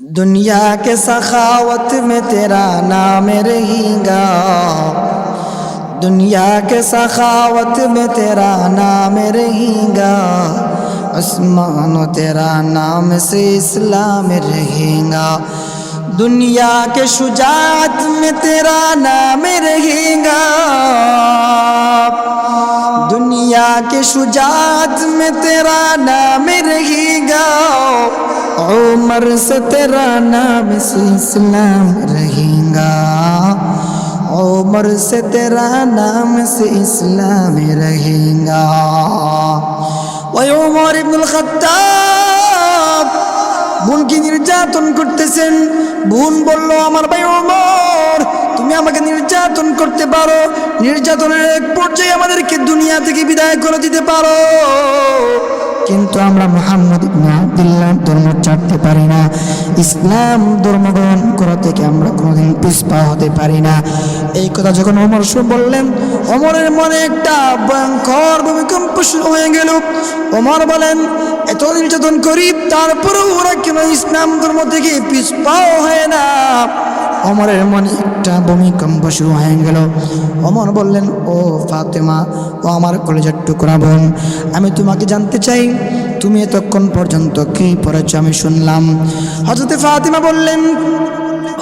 दुनिया के सखावत में तेरा नाम रहेगा, दुनिया के सखावत में तेरा नाम रहेगा, आसमान तेरा नाम से इस्लाम रहेगा। दुनिया के शुजाअत में तेरा नाम रहेगा, दुनिया के शुजाअत में तेरा नाम रहेगा, उमर से तेरा नाम से इस्लाम रहेगा, उमर से तेरा नाम से इस्लाम रहेगा। ওই ওমর ইবনুল খাত্তাব বোনকে নির্যাতন করতেছেন। বোন বলল, আমার ভাই ওমর, তুমি আমাকে নির্যাতন করতে পারো, নির্যাতনের এক পর্যায়ে আমাদেরকে দুনিয়া থেকে বিদায় করে দিতে পারো, কিন্তু আমরা মুহাম্মদ ইবনে আব্দুল্লাহ ধর্ম ছাড়তে পারি না, ইসলাম ধর্ম গ্রহণ করা থেকে আমরা কোনোদিন পিছপা হতে পারি না। এই কথা যখন ওমর বললেন, ওমরের মনে একটা ভয়ঙ্কর ভূমিকম্প শুরু হয়ে গেল। ওমর বলেন, এত নির্যাতন করি তারপরেও ওরা কেন ইসলাম ধর্ম থেকে পিছপাও হয় না? ওমরের মনে একটা ভূমিকম্প শুরু হয়ে গেল। ওমর বললেন, ও ফাতেমা, ও আমার কলেজের টুকরা বোন, আমি তোমাকে জানতে চাই তুমি এতক্ষণ পর্যন্ত কি পড়েছ আমি শুনলাম। হযরত ফাতেমা বললেন,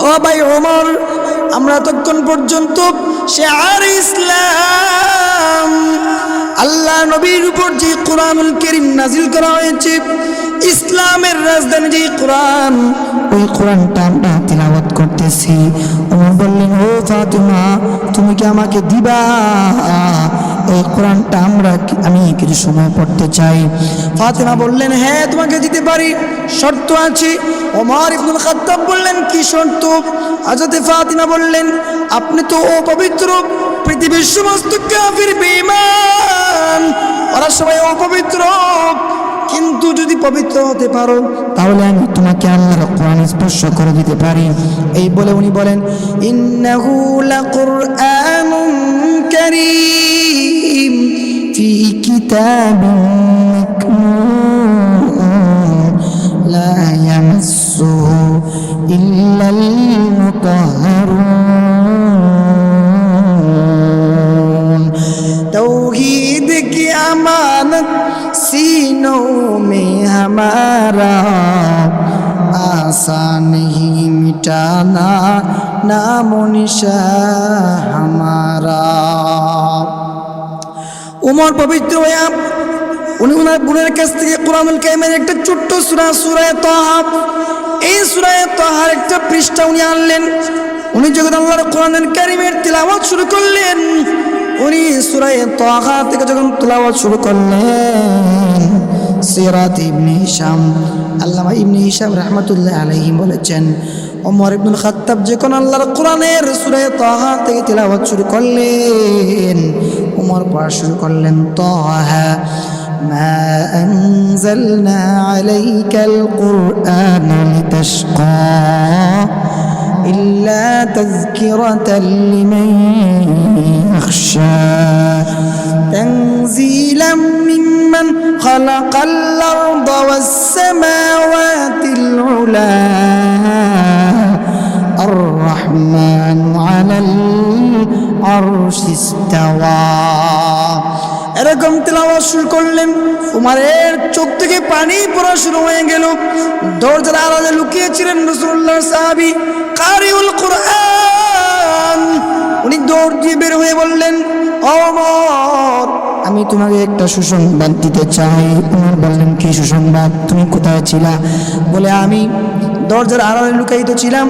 ও ভাই ওমর, আমরা এতক্ষণ পর্যন্ত শিআর ইসলাম, আল্লাহ নবীর উপর যে কোরআনুল কারীম নাজিল করা হয়েছে, ইসলামের রাজধানী যে কোরআন, ওই কোরআনটা আমরা তিলাওয়াত করতেছি। ওমর বললেন, ও ফাতেমা, তুমি কি আমাকে দিবা এই কোরআনটা? আমি কিছু সময় পড়তে চাই। ফাতেমা বললেন, হ্যাঁ তোমাকে দিতে পারি, শর্ত আছে। ওমর ইবনুল খাত্তাব বললেন, কি শর্ত? হযরত ফাতেমা বললেন, আপনি তো অপবিত্র, পৃথিবীর সমস্ত কাফির বেঈমান ওরা সবাই অপবিত্র, কিন্তু যদি পবিত্র হতে পারো তাহলে আমি তোমাকে আল্লাহর কোরআন স্পর্শ করে দিতে পারি। এই বলে উনি বলেন, ইন্নাহু লাকুরআনুন কারীম ফি কিতাবিন মাকনুন লা ইয়ামাসসুহু ইল্লাল মুতাহহারুন। तौहीद की अमानत सीनों में हमारा, आसान नहीं मिटाना नामो निशान हमारा। उमर पवित्र হয়ে উনি ওনার বোনের কাছ থেকে কোরআনুল কারীমের একটা ছোট্ট সূরা, সূরা তাহা, এই সূরা তাহার একটা পৃষ্ঠা উনি আনলেন। উনি যখন আল্লাহর কোরআনুল কারীমের তিলাওয়াত শুরু করলেন, উনি সূরা তাহা থেকে যখন তিলাওয়াত শুরু করলেন, সিরাত ইবনে হিশাম, আল্লামা ইবনে হিশাম রাহমাতুল্লাহ আলাইহি বলেছেন, ওমর ইবনুল খাত্তাব যখন আল্লাহর কোরআনের সূরা তাহা থেকে তিলাওয়াত শুরু করলেন, ওমর পড়া শুরু করলেন, তাহা মা আনজালনা আলাইকাল কুরআনা লিতাশকা إلا تذكرة لمن يخشى تنزيلا ممن خلق الأرض والسماوات العلى الرحمن على العرش استوى। এরকম তেলাওয়াত শুরু করলেন, উমরের চোখ থেকে পানি পড়া শুরু হয়ে গেল। দরজার আড়ালে লুকিয়েছিলেন রাসূলুল্লাহর সাহাবী কারিউল কুরআন, উনি দৌড় দিয়ে বের হয়ে বললেন, ওমর, আমি তোমাকে একটা সুসংবাদ দিতে চাই। উমর বললেন, কি সুসংবাদ? তুমি কোথায় ছিলা? বলে, আমি দরজার আড়ালে লুকায়িত ছিলাম,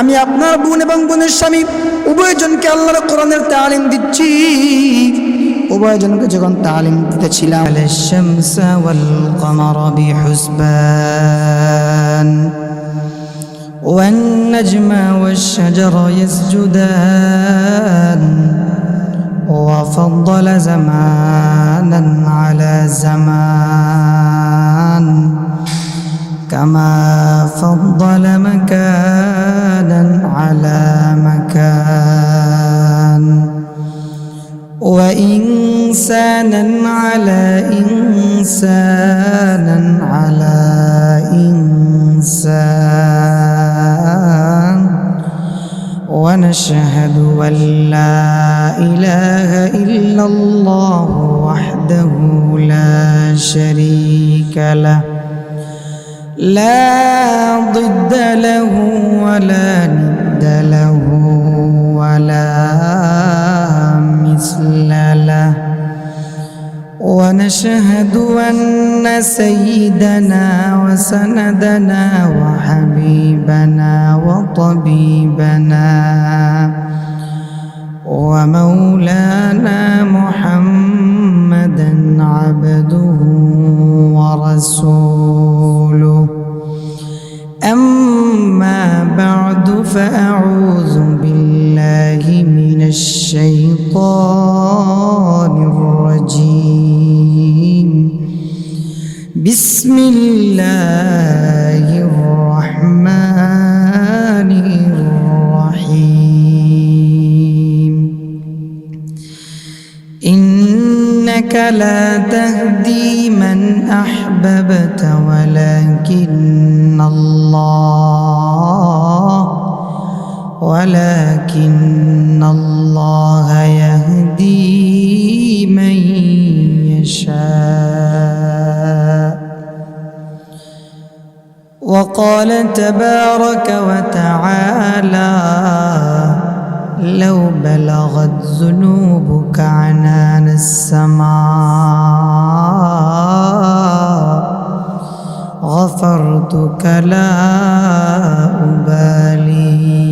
আমি আপনার বোন এবং বোনের স্বামী উভয়জনকে আল্লাহর কোরআনের তালিম দিচ্ছি। উভয়জনকে যখন তালিম দিতেছিলাম, আল-শামসা ওয়াল কমারা বিহুসবান ওয়ান নাজমা ওয়াশ-শাজারা ইয়াসজুদান ওয়া ফাদ্দালা জামানান আলা জামান কামা ফাদ্দালা মাকানান আলা মাকান وإنسانا على إنسانا على إنسان وأشهد أن لا إله إلا الله وحده لا شريك له لا ضد له ولا ند له ولا مثل له ونشهد أن سيدنا وسندنا وحبيبنا وطبيبنا ومولانا محمدا عبده ورسوله أما بعد فأعوذ بالله من الشيطان الرجيم بسم الله الرحمن الرحيم إنك لا تهدي من أحببت ولكن الله يهدي من يشاء وقال تبارك وتعالى لو بلغت ذنوبك عنان السماء غفرتك لا أبالي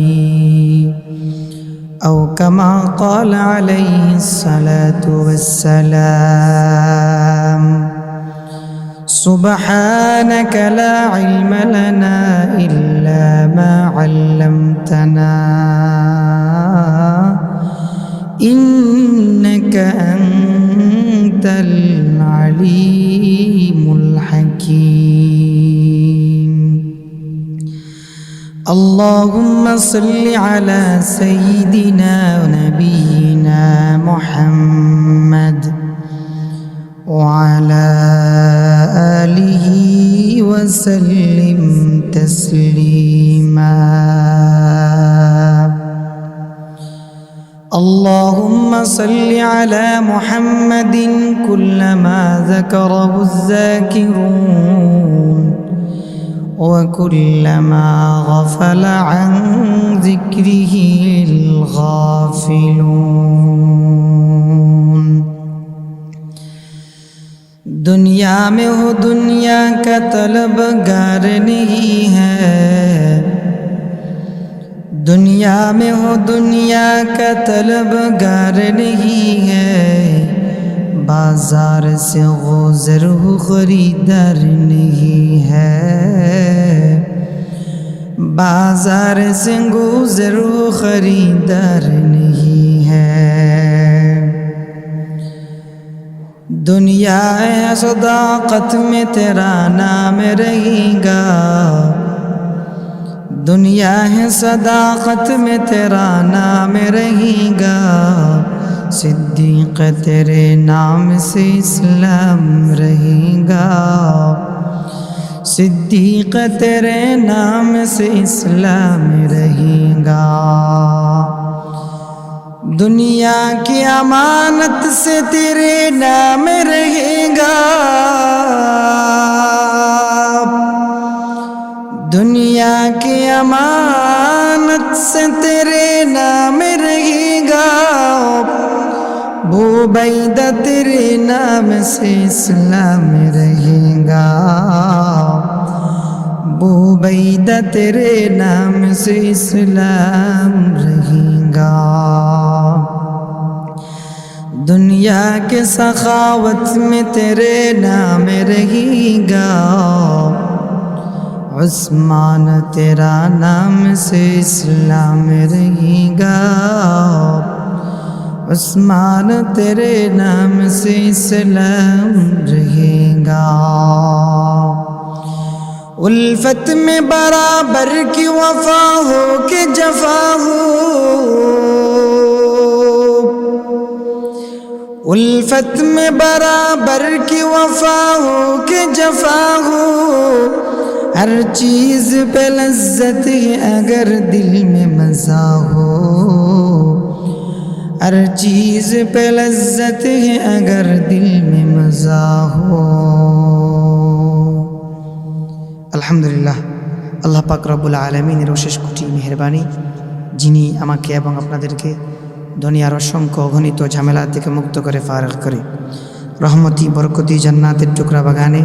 أو كما قال عليه الصلاة والسلام سبحانك لا علم لنا إلا ما علمتنا إنك أنت العليم الحكيم اللهم صل على سيدنا ونبينا محمد وعلى آله وسلم تسليما اللهم صل على محمد كلما ذكره الذاكرون وكلما غفل عن ذكره الغافلون दुनिया में हो दुनिया का तलबगार नहीं है दुनिया में हो दुनिया का तलबगार नहीं है बाजार से गुजर हो खरीदार नहीं है बाजार से गुजर हो खरीदार नहीं है दुनिया है सदाकत में तेरा नाम रहेगा दुनिया है सदाकत में तेरा नाम रहेगा सिद्दीक़ तेरे नाम से इस्लाम रहेगा सिद्दीक़ तेरे नाम से इस्लाम रहेगा दुनिया की अमानत से तेरे नाम रहेगा दुनिया की अमानत से तेरे नाम रहेगा बुबैदा तेरे नाम से इस्लाम रहेगा बुबैदा तेरे नाम से इस्लाम रहेगा दुनिया के सखावत में तेरे नाम रहेगा उस्मान तेरा नाम से इस्लाम रहेगा उस्मान तेरे नाम से इस्लाम रहेगा उल्फत में बराबर की वफा हो के जफा हो उल्फत में बराबर की वफा हो के जफा हो हर चीज पे लज्जत है अगर दिल में मजा हो, हर चीज पे लज्जत है अगर दिल में मजा हो। আলহামদুলিল্লাহ, আল্লাহ পাক রব্বুল আলামিনের অশেষ কোটি মেহেরবানি, যিনি আমাকে এবং আপনাদেরকে দুনিয়ার অসংখ্য অগণিত ঝামেলা থেকে মুক্ত করে ফারাগ করে রহমতি বরকতি জান্নাতের টুকরা বাগানে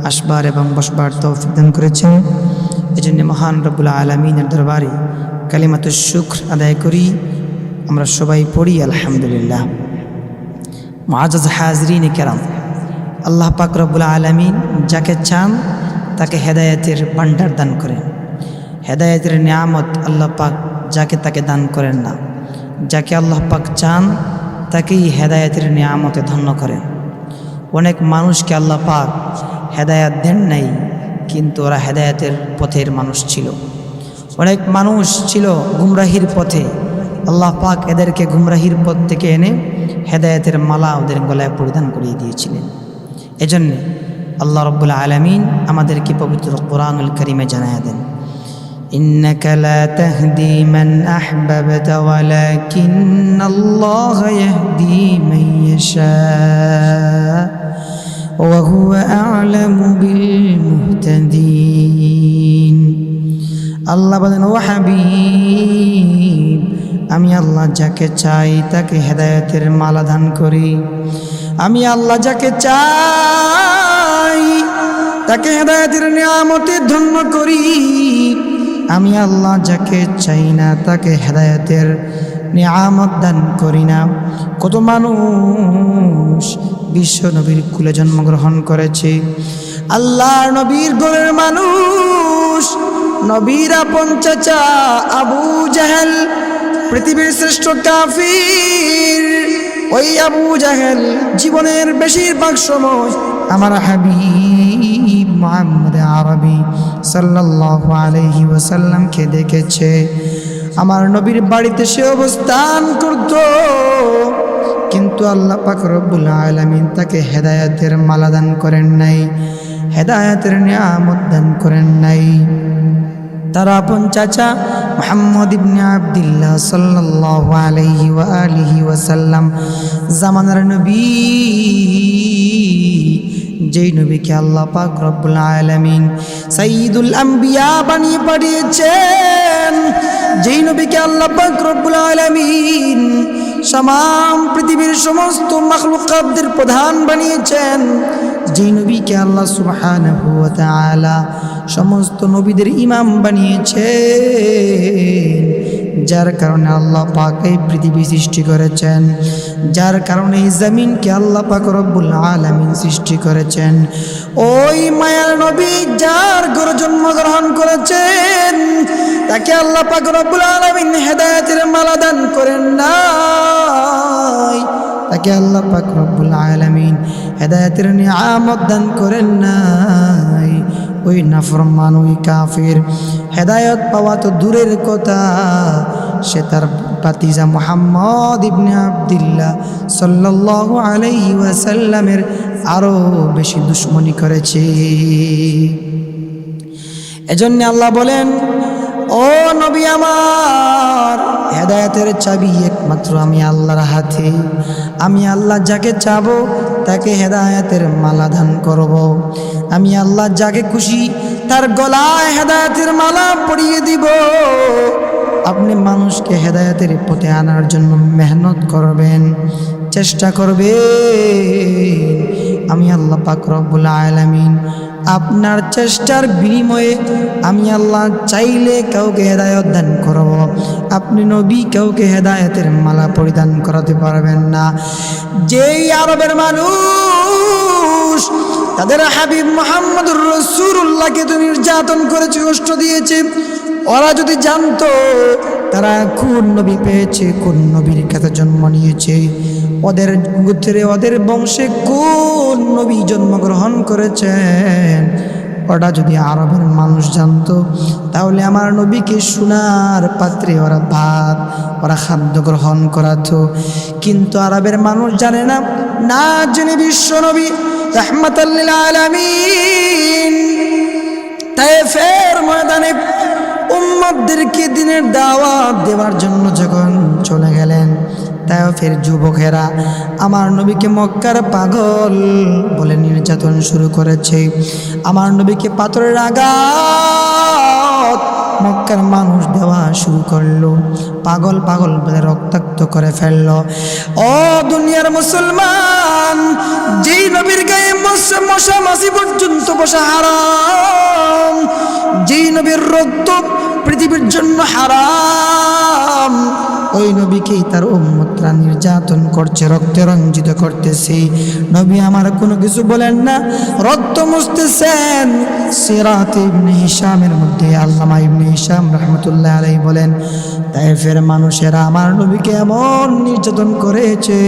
আসবার এবং বসবার তৌফিক দান করেছেন। এজন্য মহান রব্বুল আলামিনের দরবারে কালিমাতুশ শুকর আদায় করি। আমরা সবাই পড়ি আলহামদুলিল্লাহ। মুআজ্জাজ হাজরিন কেরাম, আল্লাহ পাক রব্বুল আলামিন যাকে চান তাকে হেদায়েতের ভান্ডার দান করেন। হেদায়েতের নিয়ামত আল্লাহ পাক যাকে তাকে দান করেন না। যাকে আল্লাহ পাক চান তাকেই হেদায়েতের নিয়ামতে ধন্য করেন। অনেক মানুষকে আল্লাহ পাক হেদায়েত দেন নাই, কিন্তু ওরা হেদায়েতের পথের মানুষ ছিল। অনেক মানুষ ছিল গুমরাহির পথে, আল্লাহ পাক এদেরকে গুমরাহির পথ থেকে এনে হেদায়েতের মালা ওদের গলায় পরিধান করিয়ে দিয়েছিলেন। এজন্য আল্লাহ রব্বুল আলামিন আমাদেরকে পবিত্র কোরআনুল কারীমে জানায়া দেন, ইন্নাকা লা তাহদি মান আহবাবতা ওয়ালাকিন্নাল্লাহা ইয়াহদি মান ইয়াশা ওয়া হুয়া আ'লামু বিল মুহতাদিন। আল্লাহ বলেন, ও হাবিব, আমি আল্লাহ যাকে চাই তাকে হেদায়েতের মালা দান করি। আমি আল্লাহ যাকে চাই তাকে হেদায়েতের নিয়ামতে ধন্য করি। আমি আল্লাহ যাকে চাই না তাকে হেদায়েতের নিয়ামত দান করি না। কত মানুষ বিশ্ব নবীর কুলে জন্মগ্রহণ করেছে, আল্লাহর নবীর ঘরের মানুষ, নবীর আপন চাচা আবু জাহেল, পৃথিবীর শ্রেষ্ঠ কাফির। ওই আবু জাহেল জীবনের বেশিরভাগ সময় আমার হাবিব মুহাম্মদ আরবি সাল্লাল্লাহু আলাইহি ওয়াসাল্লামকে দেখেছে। আমার নবীর বাড়িতে সে অবস্থান করত, কিন্তু আল্লাহ পাক রব্বুল আলামিন তাকে হেদায়েতের মালা দান করেন নাই, হেদায়েতের নিয়ামত দান করেন নাই। তার আপন চাচা মুহাম্মদ ইবনে আব্দুল্লাহ সাল্লাল্লাহু আলাইহি ওয়া আলিহি ওয়াসাল্লাম জামানার নবী, যেই নবীকে আল্লাহ পাক রব্বুল আলামিন সাইয়্যিদুল আম্বিয়া বানিয়ে পাঠিয়েছেন, যেই নবীকে আল্লাহ পাক রব্বুল আলামিন तमाम पृथ्वीर समस्त मखलुकातদের প্রধান বানিয়েছেন, যে নবীকে আল্লাহ সুবহানাহু ওয়া তাআলা সমস্ত নবীদের ইমাম বানিয়েছেন, যার কারণে আল্লাহ পাক এই পৃথিবী সৃষ্টি করেছেন, যার কারণে এই জমিনকে আল্লাহ পাক রব্বুল আলামিন সৃষ্টি করেছেন। ওই মায়ার নবী যার ঘরে জন্মগ্রহণ করেছেন তাকে আল্লাহ পাক রব্বুল আলামিন হেদায়েতের মালা দান করেন নাই, তাকে আল্লাহ পাক রব্বুল আলামিন হেদায়েতের নিয়ামত দান করেন নাই। ওই নাফরমান, ওই কাফির হেদায়েত পাওয়া তো দূরের কথা, সে তার ভাতিজা মুহাম্মদ ইবনে আব্দুল্লাহ সাল্লাল্লাহু আলাইহি ওয়াসাল্লামের আরো বেশি দুশমনি করেছে। এজন্য আল্লাহ বলেন, ও নবী আমার, হেদায়েতের চাবি একমাত্র আমি আল্লাহর হাতে। আমি আল্লাহ যাকে চাবো তাকে হেদায়েতের মালা দান করব। আমি আল্লাহ যাকে খুশি তার গলায় হেদায়েতের মালা পরিয়ে দিব। আপনি মানুষকে হেদায়েতের পথে আনার জন্য মেহনত করবেন, চেষ্টা করবেন। আমি আল্লাহ পাক রব্বুল আলামিন আপনার চেষ্টার বিনিময়ে আমি আল্লাহ চাইলে কাউকে হেদায়েত দান করব। আপনি নবী কাউকে হেদায়েতের মালা পরিধান করাতে পারবেন না। যেই আরবের মানুষ তাদের হাবিব মুহাম্মদুর রাসূলুল্লাহকে তো নির্যাতন করেছে, কষ্ট দিয়েছে, ওরা যদি জানতো তারা কোন নবী পেয়েছে, কোন নবীর কাছে জন্ম নিয়েছে, ওদের গোত্রে ওদের বংশে কোন নবী জন্মগ্রহণ করেছেন, ওরা যদি আরবের মানুষ জানতো তাহলে আমার নবীকে সোনার পাত্রে ওরা ভাত, ওরা খাদ্য গ্রহণ করাতো। কিন্তু আরবের মানুষ জানে না, না জেনে বিশ্ব নবী রাহমাতাল লিল আলামিন তায়েফের ময়দানে উম্মতদেরকে দিনের দাওয়াত দেওয়ার জন্য যখন চলে গেলেন, তায়েফের যুবকেরা আমার নবীকে মক্কার পাগল বলে নির্যাতন শুরু করেছে। আমার নবীকে পাথরের আঘাত মক্কার মানুষ দেওয়া শুরু করলো, পাগল পাগল বলে রক্তাক্ত করে ফেললো। ও দুনিয়ার মুসলমান, যেই নবীর গায়ে মশা মাছি পর্যন্ত বসা হারাম, যেই নবীর রক্ত পৃথিবীর জন্য হারাম, ওই নবীকেই তার উম্মতরা নির্যাতন করছে, রক্তে রঞ্জিত করতেছে। নবী আমার কোনো কিছু বলেন না, রক্ত মুছতেছেন। সিরাত ইবনে হিশামের মধ্যে আল্লামা ইবনে হিশাম রাহমাতুল্লাহ আলাইহি বলেন, তায়েফের মানুষেরা আমার নবীকে এমন নির্যাতন করেছে,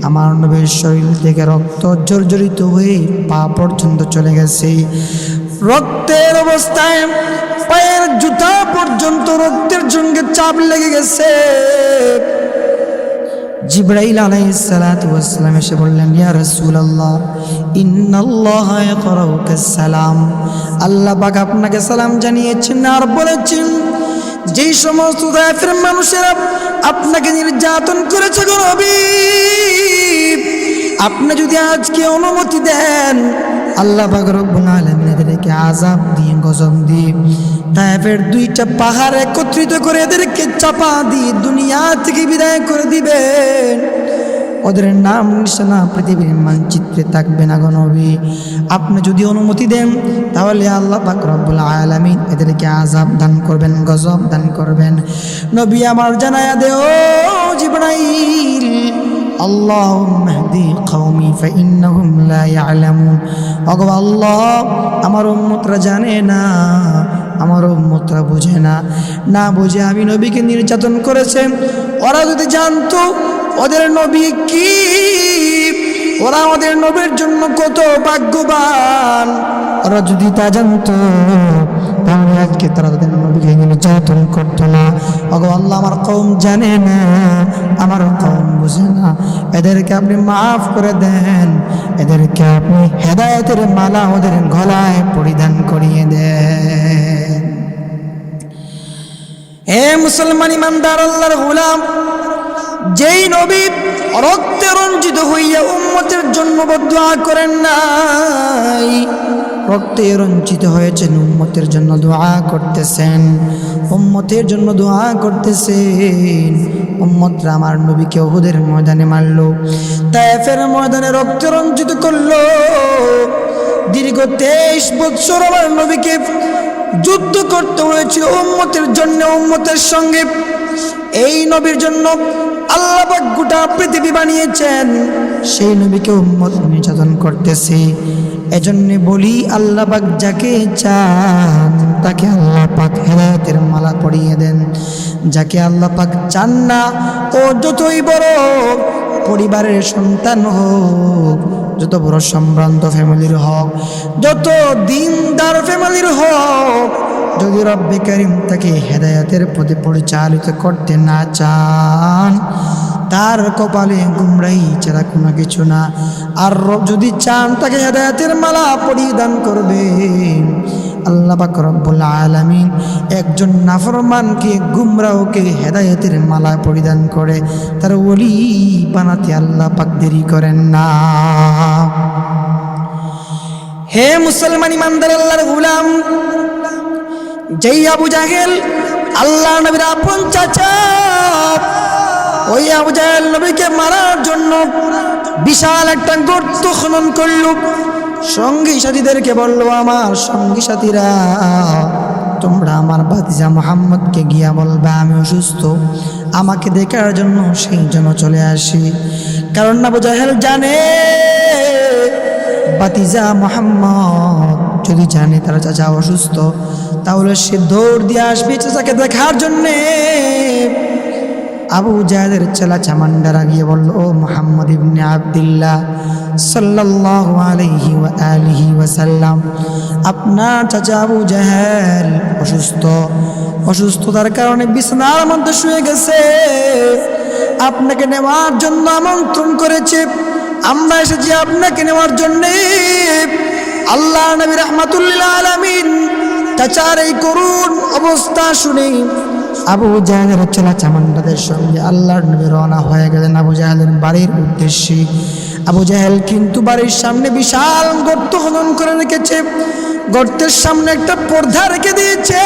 আমার নবীর শরীর থেকে রক্ত জর্জরিত হয়ে পা পর্যন্ত চলে গেছে। রক্তের অবস্থায় পায়ের জুতা পর্যন্ত রক্তের সঙ্গে চাপ লেগে গেছে। জিবরাইল আলাইহিস সালাতু ওয়াস সালাম এসে বললেন, ইয়া রাসূলুল্লাহ, ইন্নাল্লাহা ইয়াকরাউকা সালাম, আল্লাহ পাক আপনাকে সালাম জানিয়েছেন আর বলেছেন যেই সমস্ত তায়েফের মানুষেরা আপনাকে নির্যাতন করেছে গো নবী, আপনি যদি আজকে অনুমতি দেন, আল্লাহ পাক রব্বুল আলামিন এদেরকে আযাব দিয়ে, গজব দিয়ে তায়েফের দুইটা পাহাড় একত্রিত করে এদেরকে চাপা দিয়ে দুনিয়া থেকে বিদায় করে দিবেন। ওদের নাম নিশানা পৃথিবীর মানচিত্রে থাকবে না গো নবী। আপনি যদি অনুমতি দেন তাহলে আল্লাহ পাক রব্বুল আলামিন এদেরকে আযাব দান করবেন, গজব দান করবেন। নবী আমার জানায়া দেও জিবরাইল, আল্লাহুম্মা ইহদি কওমি ফাইন্নাহুম লা ইয়ালামুন, ওগো আল্লাহ আমার উম্মতরা জানে না, আমার উম্মতরা বোঝে না, না বুঝে আমি নবীকে নির্যাতন করেছে। ওরা যদি জানতো ওদের নবী কি, ওরা ওদের নবীর জন্য কত ভাগ্যবান, ওরা যদি তা জানতো তাহলে আজকে তারা তাদের নবীকে নির্যাতন করতো না। ওগো আল্লাহ আমার কওম জানে না, আমার কওম বুঝে না, এদেরকে আপনি মাফ করে দেন, এদেরকে আপনি হেদায়েতের মালা ওদের গলায় পরিধান করিয়ে দেন। হে মুসলমান ইমানদার আল্লাহর গোলাম, যেই নবী রক্তে রঞ্জিত হইয়া উম্মতের জন্য বদদুআ করেন নাই, রক্তে রঞ্জিত হয়েছেন, উম্মতের জন্য দোয়া করতেছেন, উম্মতের জন্য দোয়া করতেছেন। উম্মতরা আমার নবীকে উহুদের ময়দানে মারল, তায়েফের ময়দানে রক্তে রঞ্জিত করলো। দীর্ঘ 23 বছর আমার নবীকে যুদ্ধ করতে হয়েছিল উম্মতের জন্য, উম্মতের সঙ্গে। এই নবীর জন্য আল্লাহ পাক গোটা পৃথিবী বানিয়েছেন, সেই নবীকে উম্মত নির্যাতন করতেছে। এজন্য বলি আল্লাহ পাক যাকে চান তাকে আল্লাহ পাক হেদায়েতের মালা পরিয়ে দেন, যাকে আল্লাহ পাক চান না, ও যতই বড় পরিবারের সন্তান হোক, যত বড় সম্ভ্রান্ত ফ্যামিলির হোক, যত দিনদার ফ্যামিলির হোক, যদি রব্বে কারীম তাকে হেদায়েতের পথে পরিচালিত করতে না চান, তার কপালে গুমরাহি ছাড়া কোনো কিছু না। আর যদি চান তাকে হেদায়েতের মালা পরিধান করবে, আল্লাহ পাক রব্বুল আলামিন একজন নাফরমানকে, গুমরাহকে হেদায়েতের মালা পরিধান করে তার ওলি বানাতে আল্লাহ পাক দেরি করেন না। হে মুসলমান ইমানদার আল্লাহর গোলাম, যেই আবু জাহেল আল্লাহ নবীর আপন চাচা, ওই আবু জাহেল নবীকে মারার জন্য বিশাল একটা গর্ত খনন করল। সঙ্গী সাথীদেরকে বলল, আমার সঙ্গী সাথীরা তোমরা আমার ভাতিজা মুহাম্মদকে গিয়া বলবা আমি অসুস্থ, আমাকে দেখার জন্য সেই জন্য চলে আসি। কারণ আবু জাহেল জানে ভাতিজা মুহাম্মদ যদি জানে তার চাচা অসুস্থ, তাহলে সে দৌড় দিয়ে আসবে চাচাকে দেখার জন্যে। আবু জাহেলের ছেলে চামান্ডারা গিয়ে বলল, ও মুহাম্মদ ইবনে আব্দুল্লাহ সাল্লাল্লাহু আলাইহি ওয়া আলিহি ওয়াসাল্লাম, আপনার চাচা আবু জাহেল অসুস্থতার কারণে বিছানার মধ্যে শুয়ে গেছে, আপনাকে নেওয়ার জন্য আমন্ত্রণ করেছে, আমরা এসেছি আপনাকে নেওয়ার জন্যে। আল্লাহ নবী রাহমাতুল্লিল আলামিন চাচার এই করুণ অবস্থা শুনে আবু জাহেলের ছেলা চামান্ডাদের সঙ্গে আল্লাহর নবী রওনা হয়ে গেলেন আবু জাহেলের বাড়ির উদ্দেশ্যে। আবু জাহেল কিন্তু বাড়ির সামনে বিশাল গর্ত খনন করে রেখেছে, গর্তের সামনে একটা পর্দা রেখে দিয়েছে।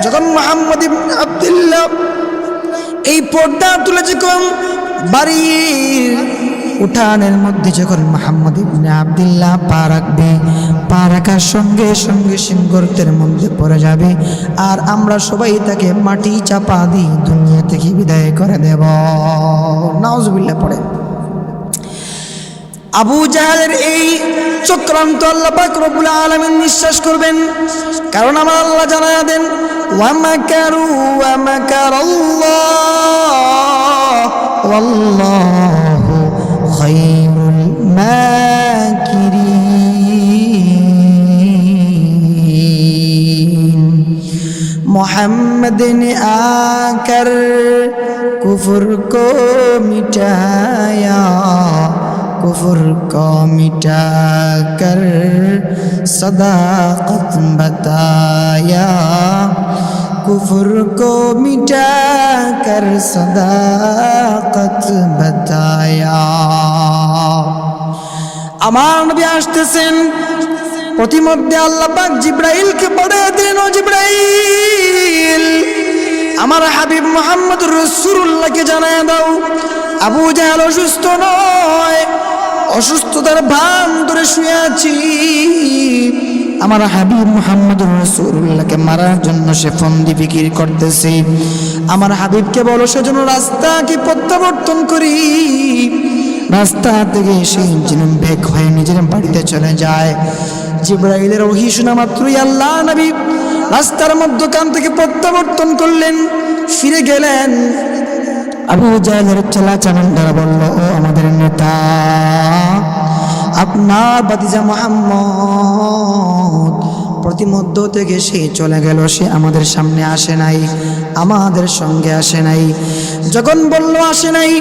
যখন মুহাম্মদ ইবনে আব্দুল্লাহ এই পর্দা তুলে যখন বাড়ির উঠানের মধ্যে যখন মুহাম্মদ ইবনে আব্দুল্লাহ পা রাখবে, পা রাখার সঙ্গে সঙ্গে গর্তের মধ্যে পড়ে যাবে, আর আমরা সবাই তাকে মাটি চাপা দিয়ে দুনিয়া থেকে বিদায় করে দেব। নাউজুবিল্লাহ পড়ে। আবু জাহেলের এই চক্রান্ত আল্লাহ পাক রব্বুল আলামিন নিঃশ্বাস করবেন, কারণ আমার আল্লাহ জানায়া দেন ওয়া মাকারু ওয়া মাকারাল্লাহ ওয়াল্লাহু খায়রুল মাকিরিন। मोहम्मद ने आकर कुफ्र को मिटाया, कुफ्र को मिटा कर सदाकत बताया, कुफ्र को मिटा कर सदाकत बताया। আমার নবী আসতেছেন, প্রতিমধ্যে আল্লাহ পাক জিব্রাইলকে পাঠিয়ে দিলেন, ও জিব্রাইল আমার হাবিব মুহাম্মদুর রাসূলুল্লাহকে জানায় দাও আবু জাহেল অসুস্থ নয়, অসুস্থতার ভান ধরে শুয়ে আছি। আমার হাবিব মুহাম্মদুর রাসূলুল্লাহকে মারার জন্য সে ফন্দি ফিকির করতেছে। আমার হাবিবকে বলো সেজন্য রাস্তা কি প্রত্যাবর্তন করি। রাস্তা থেকে সে জিনুম বেগ হয়ে নিজের বাড়িতে চলে যায়। জিব্রাইলের ওহী শোনা মাত্রই আল্লাহ নবী রাস্তার মধ্যখান থেকে প্রত্যাবর্তন করলেন, ফিরে গেলেন। আবু জাহেলের ছেলা চামান্ডারা বলল, ও আমাদের নেতা, আপনার ভাতিজা মুহাম্মদ প্রতিমধ্য থেকে সে চলে গেল, সে আমাদের সামনে আসে নাই, আমাদের সঙ্গে আসে নাই। যখন বলল আসে নাই,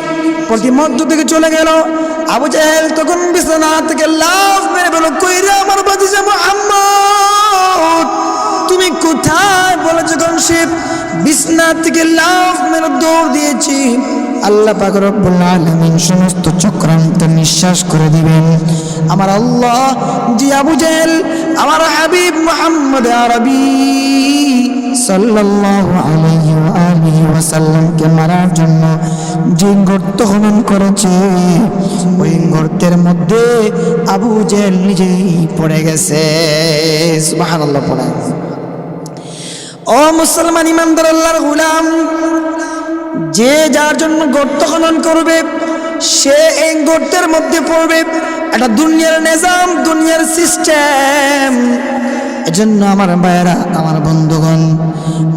প্রতিমধ্য থেকে চলে গেল, আবু জাহেল তখন বিছানা থেকে লাফ মেরে বলল, কই রে আমার ভাতিজা মুহাম্মদ, তুমি কোথায়? বলে যখন সে বিছানা থেকে লাফ মেরে দৌড় দিয়েছি, আল্লাহ পাক রব্বুল আলামিন সমস্ত চক্রান্ত নিঃশ্বাস করে দিবেন। আমার আল্লাহ জি আবু জাহেল আমার হাবিব মুহাম্মদ আরবি সাল্লাল্লাহু আলাইহি ওয়া আলিহি ওয়াসাল্লামকে মারার জন্য যে গর্ত খনন করেছে, ওই গর্তের মধ্যে আবু জাহেল নিজেই পড়ে গেছে। সুবহানাল্লাহ পড়ে। ও মুসলমান ইমানদার আল্লাহর গোলাম, যে যার জন্য গর্ত খনন করবে সে এই গর্তের মধ্যে পড়বে। এটা দুনিয়ার নিজাম, দুনিয়ার সিস্টেম। এজন্য আমার ভাইয়েরা, আমার বন্ধুগণ,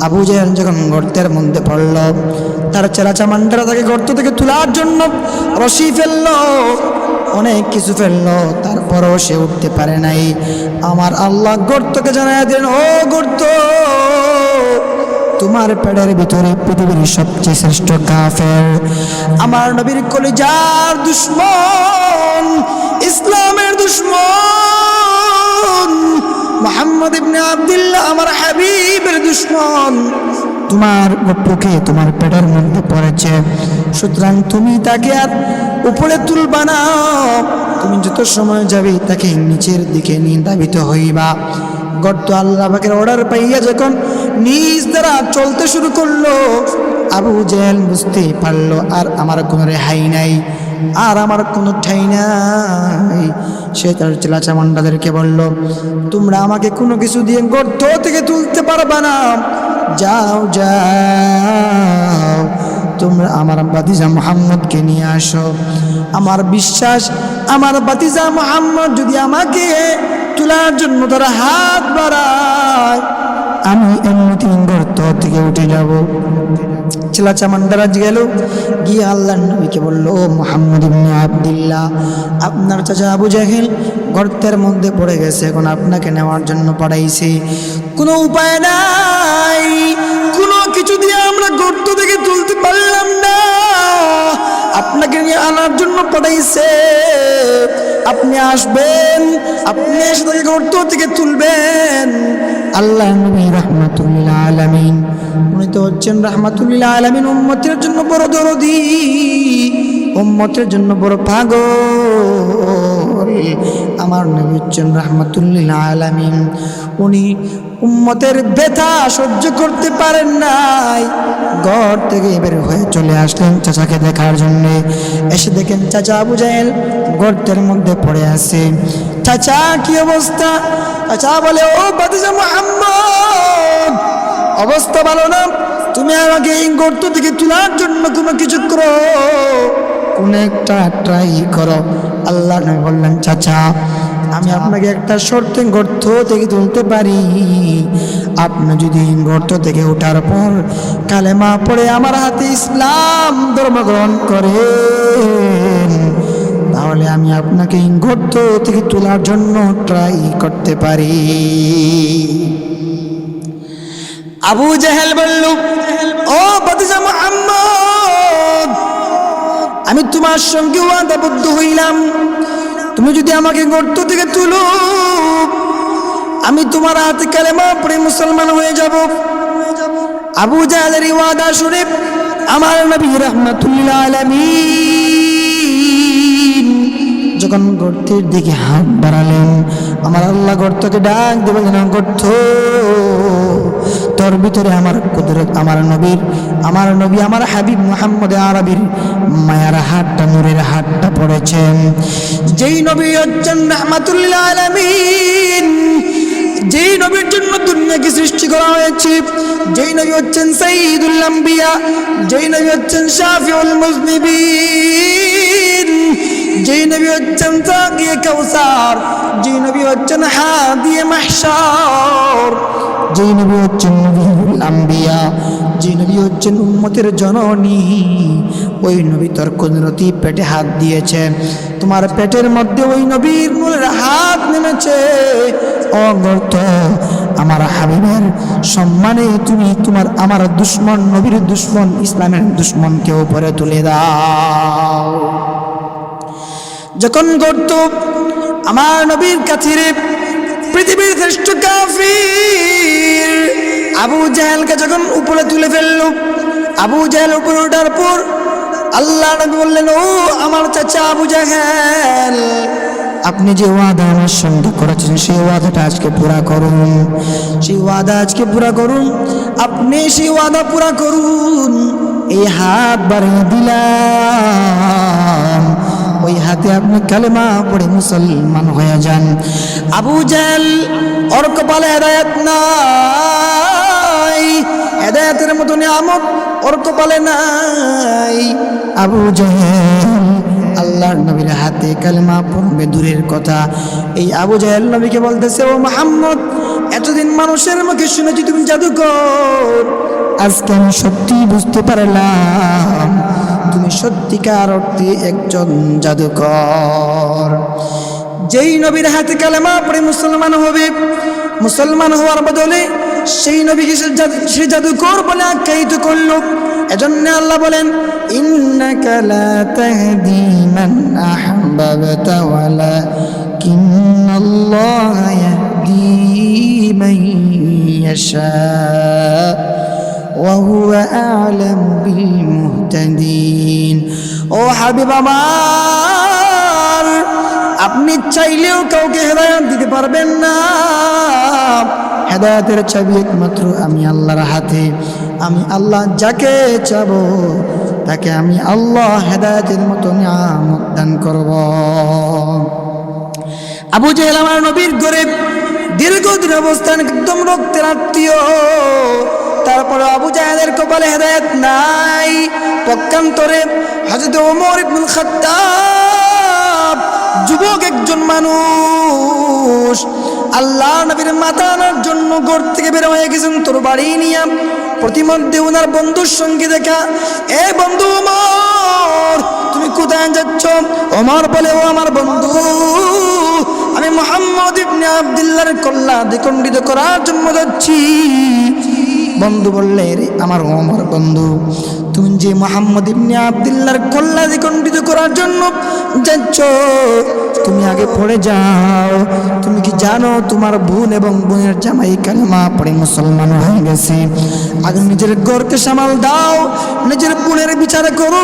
আবু জাহেল যখন গর্তের মধ্যে পড়ল, তার চেলা চামান্ডারা তাকে গর্ত থেকে তোলার জন্য রশি ফেললো, অনেক কিছু ফেললো, তারপরও সে উঠতে পারে নাই। আমার আল্লাহ গর্তকে জানায় দিলেন, ও গর্ত, তোমার পেটের ভিতরে পৃথিবীর সবচেয়ে শ্রেষ্ঠ কাফের, আমার নবীর কলিজার দুশমন, ইসলামের দুশমন মুহাম্মদ ইবনে আব্দুল্লাহ আমার হাবিবের দুশমন, তোমার গর্তকে তোমার পেটের মধ্যে পড়েছে। সুতরাং তুমি তাকে আর উপরে তুলবা না, তুমি যত সময় যাবে তাকে নিচের দিকে নিয়ে ধাবিত হইবা। গর্ত আল্লাহ পাকের অর্ডার পাইয়া যখন নিজ দ্বারা চলতে শুরু করলো, আবু জাহেল বুঝতেই পারলো আর আমার কোনো রেহাই নাই, আর আমার কোনো ঠাই নাই। সে তার চেলা চামান্ডাদেরকে বলল, তোমরা আমাকে কোনো কিছু দিয়ে গর্ত থেকে তুলতে পারবা না, যাও যাও, তোমরা আমার ভাতিজা মুহাম্মদকে নিয়ে আসো। আমার বিশ্বাস, আমার ভাতিজা মুহাম্মদ যদি আমাকে তোলার জন্য তারা হাত বাড়ায়, আমি এমনিতে গর্ত থেকে উঠে যাব। ছেলা চামান্ডারা গেল, গিয়ে আল্লাহর নবীকে বলল, ও মুহাম্মদ ইবনে আব্দুল্লাহ, আপনার চাচা আবু জাহেল গর্তের মধ্যে পড়ে গেছে, এখন আপনাকে নেওয়ার জন্য পাঠাইছে। কোনো উপায় নাই, কোনো কিছু দিয়ে আমরা গর্ত থেকে তুলতে পারলাম না, আপনাকে নিয়ে আনার জন্য পাঠাইছে। আপনি আসবেন, আপনি এসে তাকে গর্ত থেকে তুলবেন। আল্লাহ নবী রাহমাতুল আলামিন, উনি তো হচ্ছেন রাহমাতুল আলামিন, উম্মতের জন্য বড় দরদি, উম্মতের জন্য বড় পাগল। আমার নবী হচ্ছেন রাহমাতুল আলামিন, উনি উম্মতের ব্যথা সহ্য করতে পারেন নাই, ঘর থেকে বের হয়ে চলে আসলেন চাচাকে দেখার জন্য। এসে দেখেন চাচা আবু জাহেল গর্তের মধ্যে পড়ে আছে। চাচা কি অবস্থা? চাচা বলে, ও ভাতিজা মুহাম্মদ, অবস্থা ভালো না, তুমি আমাকে এই গর্ত থেকে তোলার জন্য কোনো কিছু করো, কোন একটা ট্রাই করো। আল্লাহ নবী বললেন, চাচা আমি আপনাকে একটা শর্তে গর্ত থেকে তুলতে পারি, আপনি যদি গর্ত থেকে ওঠার পর কালেমা পড়ে আমার হাতে ইসলাম ধর্ম গ্রহণ করেন, তাহলে আমি আপনাকে গর্ত থেকে তোলার জন্য ট্রাই করতে পারি। আবু জাহেল বলল, ও ভাতিজা মুহাম্মদ, আমি তোমার সঙ্গে ওয়াদাবদ্ধ হইলাম, তুমি যদি আমাকে গর্ত থেকে তুলো, আমি তোমার হাতে কালেমা পড়ে মুসলমান হয়ে যাব। আবু জাহেলের ওয়াদা শুনে আমার নবী রাহমাতুল আলামিন যখন গর্তের দিকে হাত বাড়ালেন, আমার আল্লাহ গর্তকে ডাক দিয়ে বললেন, গর্ত, তোর ভিতরে আমার কুদরত, আমার নবী আমার হাবিব মুহাম্মদ আরবির মায়ার হাতটা, নূরের হাতটা পড়েছেন। যেই নবী হচ্ছেন রাহমাতুল আলামিন, যেই নবীর জন্য দুনিয়াকে সৃষ্টি করা হয়েছে, যেই নবী হচ্ছেন সাইয়্যিদুল আম্বিয়া, যেই নবী হচ্ছেন শাফিউল মুযনিবিন, যেই নবী হচ্ছেন সাকিয়ে কাউসার, যেই নবী হচ্ছেন হাদিয়ে মাহশর, যেই নবী হচ্ছেন নবীউল আম্বিয়া, যেই নবী হচ্ছেন উম্মতের জননী, ওই নবী তোর কুদরতি পেটে হাত দিয়েছেন, তোমার পেটের মধ্যে ওই নবীর নূরের হাত নেমেছে। ও গর্ত, আমার হাবিবের সম্মানে তুমি আমার দুশ্মন, নবীর দুশ্মন, ইসলামের দুশ্মনকে উপরে তুলে দাও। যখন গর্ত আমার নবীর কাছে পৃথিবীর শ্রেষ্ঠ কাফির আবু জাহেলকে যখন উপরে তুলে ফেলল, আবু জাহেল উপরে ওঠার পর আল্লাহ নবী বললেন, ও আমার চাচা আবু জাহেল, আপনি যে ওয়াদা আমার সঙ্গে করেছেন সেই ওয়াদাটা আজকে পুরা করুন, সেই ওয়াদা আজকে পুরা করুন, আপনি সেই ওয়াদা পুরা করুন। এই হাত বাড়িয়ে দিলাম, ওই হাতে আপনি কালেমা পড়ে মুসলমান হয়ে যান। আবু জাহেল ওর কপালে হেদায়েত নাই, হেদায়েতের মতো নিয়ামত ওর কপালে নাই। আবু জাহেল আল্লাহর নবীর হাতে কালেমা পড়বে দূরের কথা, এই আবু জাহেল নবীকে বলতেছে, ও মুহাম্মদ, এতদিন মানুষের মুখে শুনেছি তুমি জাদুকর, আজকে আমি সত্যি বুঝতে পারলাম তুমি সত্যিকার অর্থে একজন জাদুকর। যেই নবীর হাতে কালেমা পড়ে মুসলমান হবে, মুসলমান হওয়ার বদলে সেই নবীকে সে জাদুকর বলে আখ্যায়িত করল। এজন্য আল্লাহ বলেন, ইন্নাকা লা তাহদি মান আহবাবতা ওয়ালাকিন্নাল্লাহা ইয়াহদি মান ইয়াশা ওয়া হুয়া আ'লামু বিল মুহতাদিন। ও হাবিব আমার, আপনি চাইলেও কাউকে হেদায়েত দিতে পারবেন না, হেদায়েতের চাবি একমাত্র আমি আল্লাহর হাতে। আমি আল্লাহ যাকে চাবো তাকে আমি আল্লাহ হেদায়েতের মতো নিয়ামত দান করব। আবু জাহেল আমার নবীর ঘরে দীর্ঘদিন অবস্থান, একদম রক্তের আত্মীয়, তারপরে আবু জাহেলের কপালে হেদায়েত নাই। পক্ষান্তরে হযরত ওমর ইবনুল খাত্তাব যুবক একজন মানুষ, আল্লাহ নবীর মাথা আনার জন্য ঘর থেকে বের হয়ে গেছেন তোর বাড়ি নিয়ে। প্রতিমধ্যে ওনার বন্ধুর সঙ্গে দেখা, এ বন্ধু ওমর, তুমি কোথায় যাচ্ছ? ওমর বলে, ও আমার বন্ধু, আমি মুহাম্মদ ইবনে আব্দুল্লাহর কল্লা দ্বিখণ্ডিত করার জন্য যাচ্ছি। বন্ধু বললে, আমার ওমর বন্ধু, তুমি যে মুহাম্মদ ইবনে আব্দুল্লাহর কল্লা দ্বিখণ্ডিত করার জন্য যাচ্ছ, তুমি আগে পড়ে যাও। তুমি কি জানো তোমার বোন এবং বোনের জামাই কালেমা পড়ে মুসলমান হয়ে গেছে? আগে নিজের ঘরকে সামাল দাও, নিজের বোনের বিচার করো,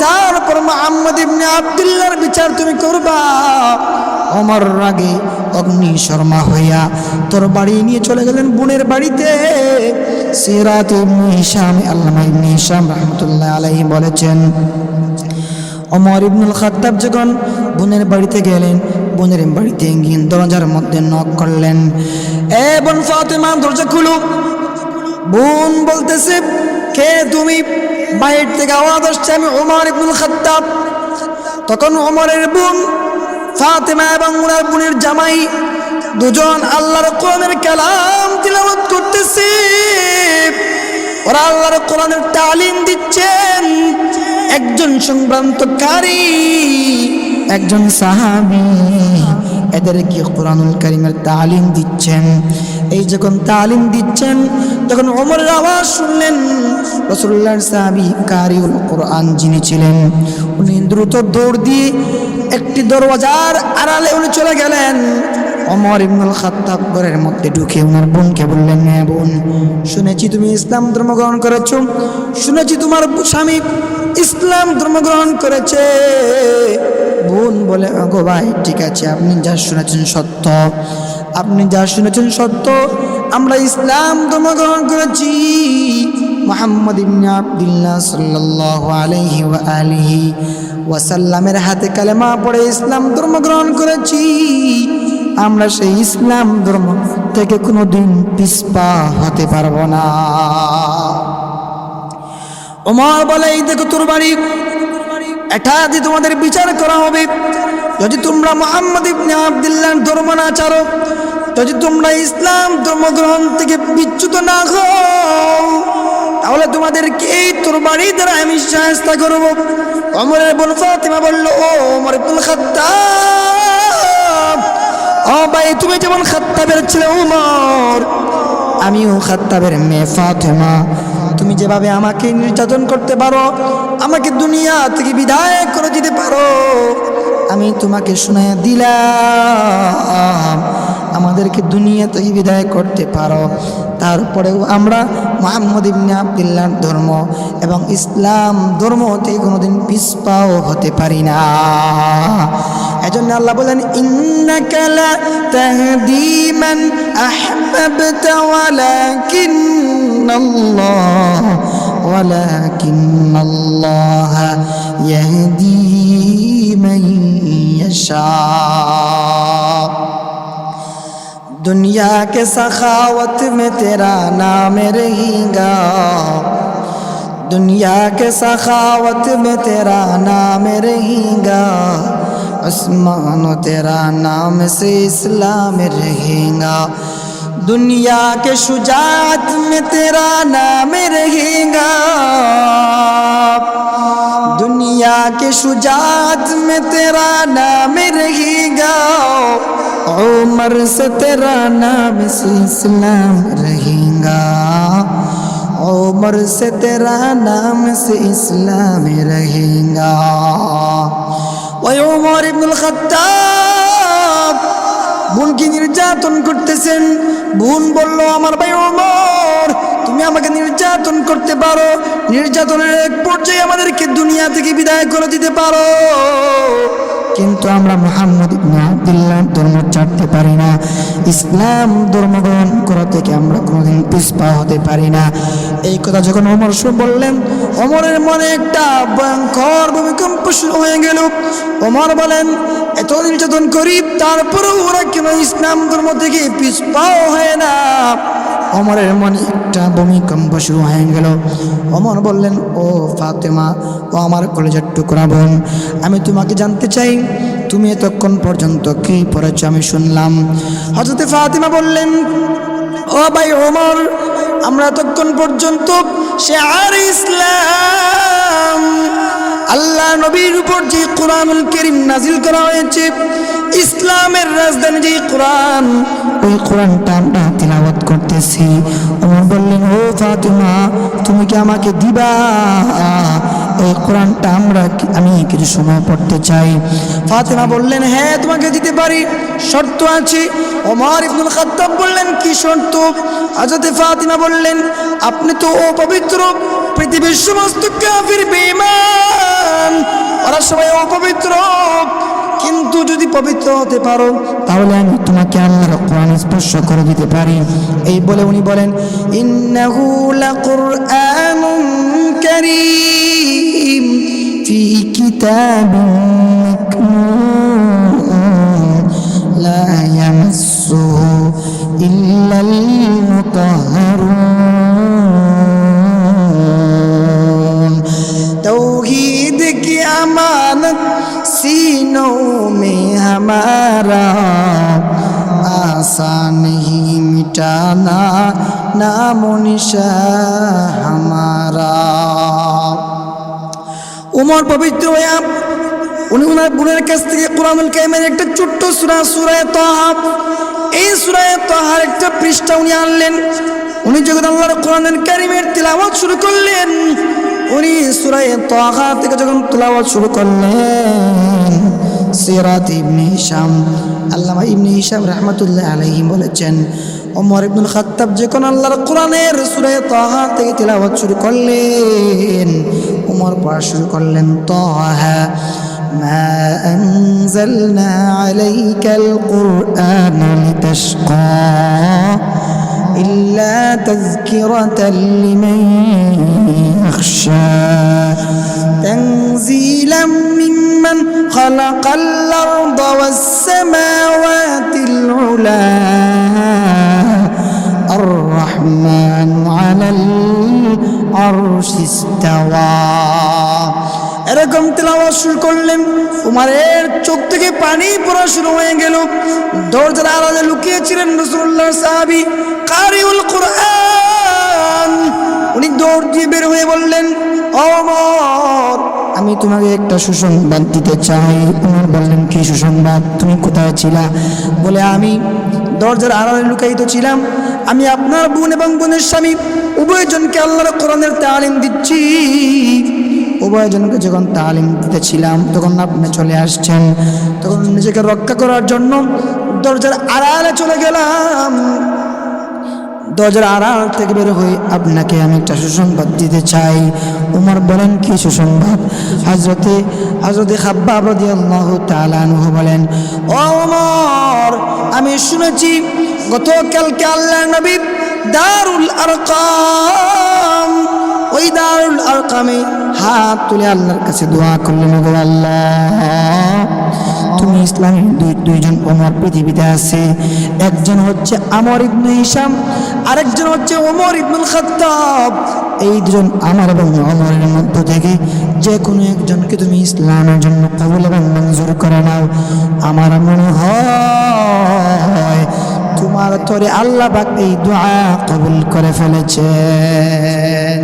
তারপর মুহাম্মদ ইবনে আব্দুল্লাহর বিচার তুমি করবা। ওমর রাগে অগ্নি শর্মা হইয়া তোর বাড়ি নিয়ে চলে গেলেন বোনের বাড়িতে। সিরাত ইবনে হিশাম, আল্লামা ইবনে হিশাম রাহমাতুল্লাহ আলাইহি বলেছেন, ওমর ইবনুল খাত্তাব যখন বোনের বাড়িতে গেলেন, বোনের বাড়িতে গিয়ে দরজার মধ্যে নক করলেন, এ বোন ফাতেমা দরজা খুলো। বোন বলতেছে, কে তুমি? বাইরে থেকে আওয়াজ আসছে, আমি ওমর ইবনুল খাত্তাব। তখন ওমরের বোন ফাতেমা এবং ওনার বোনের জামাই দুজন আল্লাহর কোরআনের কালাম তিলাওয়াত করতেছে। ওরা আল্লাহর কোরআনের তালিম দিচ্ছেন। একজন সংক্রান্তকারী, একজন সাহাবী এদেরকে কোরআনুল কারীমের তালিম দিচ্ছেন। এই যখন তালিম দিচ্ছেন, তখন ওমরের আওয়াজ শুনলেন। রাসূলুল্লাহর সাহাবী কারিউল কোরআন যিনি ছিলেন, উনি দ্রুত দৌড় দিয়ে একটি দরওয়াজার আড়ালে উনি চলে গেলেন। ওমর ইবনুল খাত্তাব ঘরের মধ্যে ঢুকে ওনার বোনকে বললেন, হ্যাঁ বোন, শুনেছি তুমি ইসলাম ধর্ম গ্রহণ করেছো, শুনেছি তোমার স্বামী ইসলাম ধর্ম গ্রহণ করেছে। বোন বলে, গো ভাই, ঠিক আছে, আপনি যা শুনেছেন সত্য, আপনি যা শুনেছেন সত্য। আমরা ইসলাম ধর্ম গ্রহণ করেছি, মুহাম্মদ ইবনে আব্দুল্লাহ সাল্লাল্লাহু আলাইহি ওয়া আলিহি ওয়াসাল্লামের হাতে কালেমা পড়ে ইসলাম ধর্ম গ্রহণ করেছি। আমরা সেই ইসলাম ধর্ম থেকে কোনোদিন পিছপা হতে পারবো না। ওমর বলে, এই দেখো তোর বাড়ি, এটা যদি তোমাদের বিচার করা হবে, যদি তোমরা মুহাম্মদ ইবনে আব্দুল্লাহর ধর্ম না ছাড়ো, যদি তোমরা ইসলাম ধর্মগ্রহণ থেকে বিচ্যুত না হও, তাহলে তোমাদেরকে এই তোর বাড়ি দ্বারা আমি শায়েস্তা করব। ওমরের বোন ফাতেমা বলল, ও ওমর ইবনুল খাত্তাব, ও ভাই, তুমি যেমন খাত্তাবের ছেলে ওমর, আমিও খাত্তাবের মেয়ে ফাতেমা। তুমি যেভাবে আমাকে নির্যাতন করতে পারো, আমাকে দুনিয়া থেকে বিদায় করে দিতে পারো, আমি তোমাকে শুনাইয়া দিলাম আমাদেরকে দুনিয়া থেকে বিদায় করতে পারো। তারপরেও আমরা মুহাম্মদ ইবনে আব্দুল্লাহর ধর্ম এবং ইসলাম ধর্ম থেকে কোনোদিন পিছপাও হতে পারি না। এজন্য আল্লাহ বলেন, ইন্নাকা লা তাহদি মান আহবাবতা ওয়ালাকিন্নাল্লাহ ইয়াহদি মান ইয়াশা। दुनिया के सखावत में तेरा नाम रहेगा, दुनिया के सखावत में तेरा नाम रहेगा, आसमान तेरा नाम से इस्लाम रहेगा, दुनिया के शुजाअत में तेरा नाम रहेगा, दुनिया के शुजाअत में तेरा नाम रहेगा, उमर से तेरा नाम से इस्लाम रहेगा, उमर से तेरा नाम से इस्लाम रहेगा। ওই ওমর ইবনুল খাত্তাব বোনকে নির্যাতন করতেছেন। বোন বলল, আমার ভাই ওমর, তুমি আমাকে নির্যাতন করতে পারো, নির্যাতনের এক পর্যায়ে আমাদেরকে দুনিয়া থেকে বিদায় করে দিতে পারো, কিন্তু আমরা মুহাম্মদ ইবনে আব্দুল্লাহর ধর্ম ছাড়তে পারি না, ইসলাম ধর্ম গ্রহণ করা থেকে আমরা কোনোদিন পিছপা হতে পারি না। এই কথা যখন ওমর বললেন, ওমরের মনে একটা ভয়ঙ্কর ভূমিকম্প শুরু হয়ে গেল। ওমর বলেন, এত নির্যাতন করি, তারপরেও ওরা কেন ইসলাম ধর্ম থেকে পিছপাও হয় না? ওমরের মনে একটা ভূমিকম্প শুরু হয়ে গেল। ওমর বললেন, ও ফাতেমা, ও আমার কলেজের টুকরা বোন, আমি তোমাকে জানতে চাই, তুমি এতক্ষণ পর্যন্ত কি পড়েছ আমি শুনলাম। হযরত ফাতেমা বললেন, ও ভাই ওমর, আমরা এতক্ষণ পর্যন্ত শিআর ইসলাম, আল্লাহ নবীর উপর যে কোরআনুল কারীম নাজিল করা হয়েছে, ইসলামের রাজধানী যে কোরআন, ওই কোরআনটা আমরা তিলাওয়াত করতে পড়তেছি। ওমর বললেন, ও ফাতিমা, তুমি কি আমাকে দিবা এই কোরআনটা? আমি কিছু সময় পড়তে চাই। ফাতিমা বললেন, হ্যাঁ তোমাকে দিতে পারি, শর্ত আছে। ওমর ইবনুল খাত্তাব বললেন, কি শর্ত? হযরত ফাতিমা বললেন, আপনি তো অপবিত্র, পৃথিবীর সমস্ত কাফির বেঈমান ওরা সবাই অপবিত্র, কিন্তু যদি পবিত্র হতে পারো তাহলে আমি তোমাকে আল্লাহর কোরআন স্পর্শ করে দিতে পারি। এই বলে উনি বলেন, ইন্নাহু লাকুরআনুন কারীম ফি কিতাবিন মাকনুন লা ইয়ামাসসুহু ইল্লাল মুতাহহারুন। तौहीद की अमानत सीनों में हमारा, आसान नहीं मिटाना नामो निशा हमारा। उमर पवित्र हुआ, উনি ওনার বোনের কাছ থেকে কোরআনুল কারীমের একটা ছোট্ট সূরা, সূরা তাহা, এই সূরা তাহার একটা পৃষ্ঠা উনি আনলেন। উনি যখন আল্লাহর কোরআনুল কারীমের তিলাওয়াত শুরু করলেন, উনি সূরা তাহা থেকে যখন তিলাওয়াত শুরু করলেন, সিরাত ইবনে হিশাম, আল্লামা ইবনে হিশাম রাহমাতুল্লাহ আলাইহি বলেছেন, ওমর ইবনুল খাত্তাব যখন আল্লাহর কোরআনের সূরা তাহা থেকে তিলাওয়াত শুরু করলেন, ওমর পড়া শুরু করলেন, তাহা মা আনজালনা আলাইকাল কুরআন লিতাশকা إلا تذكرة لمن يخشى تنزيلا ممن خلق الأرض والسماوات العلى الرحمن على العرش استوى। এরকম তেলাওয়াত শুরু করলেন, উমরের চোখ থেকে পানি পড়া শুরু হয়ে গেল। দরজার আড়ালে লুকিয়েছিলেন রাসূলুল্লাহর সাহাবী কারিউল কুরআন, উনি দৌড় দিয়ে বের হয়ে বললেন, ওমর, আমি তোমাকে একটা সুসংবাদ দিতে চাই। উমর বললেন, কি সুসংবাদ? তুমি কোথায় ছিলা? বলে, আমি দরজার আড়ালে লুকায়িত ছিলাম। আমি আপনার বোন এবং বোনের স্বামী উভয়জনকে আল্লাহর কোরআনের তালিম দিচ্ছি। উভয়জনকে যখন তালিম দিতেছিলাম তখন আপনি চলে আসছেন। তখন নিজেকে রক্ষা করার জন্য দরজার আড়ালে চলে গেলাম। দরজার আড়াল থেকে বের হয়ে আপনাকে আমি একটা সুসংবাদ দিতে চাই। উমর বলেন, কি সুসংবাদ? হযরতে খাব্বাব রাদিয়াল্লাহু তাআলা আনহু বলেন, ও ওমর, আমি শুনেছি গতকালকে আল্লাহর নবী দারুল আরকাম, ওই দারুল আরকামে হাত তুলে আল্লাহর কাছে দোয়া করলেন, গো আল্লাহ, তুমি ইসলামের দুইজন ওমর পৃথিবীতে আছে। একজন হচ্ছে আমর ইবনে হিশাম, আরেকজন হচ্ছে ওমর ইবনুল খাত্তাব। এই দুজন আমার এবং ওমরের মধ্য থেকে যে কোনো একজনকে তুমি ইসলামের জন্য কবুল এবং মঞ্জুর করে নাও। আমার মনে হয় তোমার তরে আল্লাহ পাক এই দোয়া কবুল করে ফেলেছেন।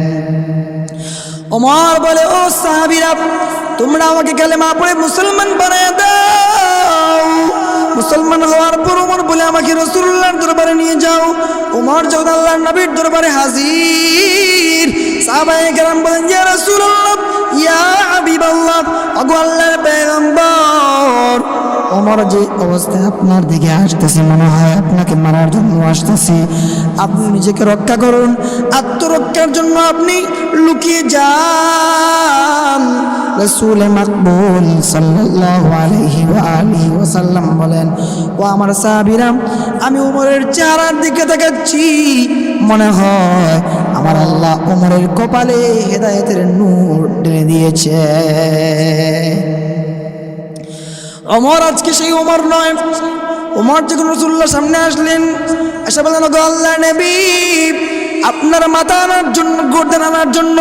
ওমর বলে, ও সাহাবীরা, তোমরা আমাকে কালেমা পড়ে মুসলমান বানায় দাও। মুসলমান হওয়ার পর ওমর বলে, আমাকে রাসূলুল্লাহর দরবারে নিয়ে যাও। ওমর যখন আল্লাহর নবীর দরবারে হাজির, সাহাবায়ে কেরাম বলেন, ইয়া রাসূলুল্লাহ, ইয়া হাবিবাল্লাহ, ওগো আল্লাহর পয়গম্বর, ওমর যে অবস্থায় আপনার দিকে আসতেছে, মনে হয় আপনাকে মারার জন্য আসতেছে। আপনি নিজেকে রক্ষা করুন, আত্মরক্ষার জন্য আপনি লুকিয়ে যান। রাসূল মাকবুল সাল্লাল্লাহু আলাইহি ওয়া আলিহি ওয়াসাল্লাম বলেন, ও আমার সাহাবীরা, আমি ওমরের চেহারার দিকে তাকাচ্ছি, মনে হয় আমার আল্লাহ ওমরের কপালে হেদায়েতের নূর ঢেলে দিয়েছে। ওমর আজকে সেই ওমর নয়। ওমর যখন রাসূলুল্লাহর সামনে আসলেন, এসে বললেন, গো আল্লাহর নবী, আপনার মাথা আনার জন্য, গর্দান আনার জন্য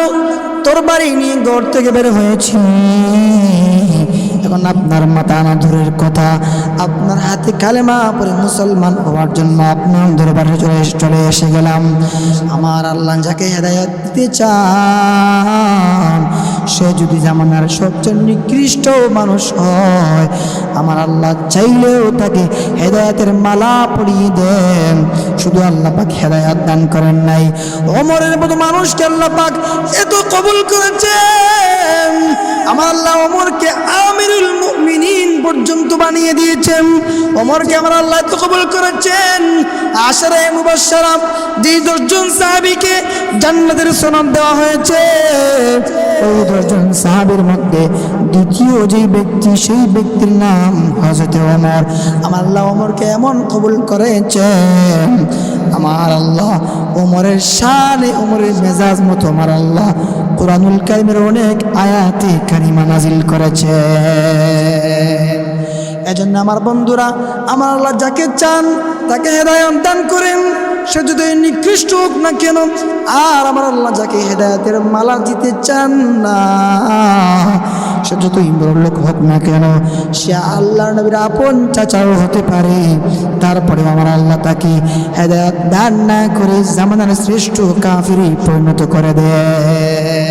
তরবারি নিয়ে ঘর থেকে বের হয়েছি। এখন আপনার মাথা আনা দূরের কথা, আপনার হাতে কালেমা পড়ে মুসলমান হওয়ার জন্য আপনার দরবারে চলে এসে গেলাম। আমার আল্লাহ যাকে হেদায়েত দিতে চান সে যদি জামানার সবচেয়ে নিকৃষ্ট মানুষ হয়, আমার আল্লাহ চাইলেও তাকে হেদায়েতের মালা পরিয়ে দেন। শুধু আল্লাহ পাক হেদায়েত দান করেন নাই, ওমরের মতো মানুষকে আল্লাহ পাক এত কবুল করেছেন। আমার আল্লাহ ওমরকে আমিরুল মুমিনিন পর্যন্ত বানিয়ে দিয়েছেন। ওমরকে আমার আল্লাহ এত কবুল করেছেন, আশারায়ে মুবাশশারা যে 10 জন সাহাবীকে জান্নাতের সনদ দেওয়া হয়েছে, ওই 10 জন সাহাবীর মধ্যে দ্বিতীয় যেই ব্যক্তি, সেই ব্যক্তির নাম হযরত ওমর। আমার আল্লাহ ওমরকে এমন কবুল করেছেন, আমার আল্লাহ ওমরের শানে, ওমরের মেজাজ মতো আমার আল্লাহ কুরআনুল কারীমের অনেক আয়াতে কারিমা নাজিল করেছে। এজন্য আমার বন্ধুরা, আমার আল্লাহ যাকে চান তাকে হেদায়েত দান করেন, সে যদি নিকৃষ্ট হোক না কেন। আর আমার আল্লাহ যাকে হেদায়েতের মালা দিতে চান না, সে যতই বড় লোক হোক না কেন, সে আল্লাহর নবীর আপন চাচাও হতে পারে, তারপরে আমার আল্লাহ তাকে হেদায়েত দান না করে জামানার শ্রেষ্ঠ কাফিরে পরিণত করে দেয়।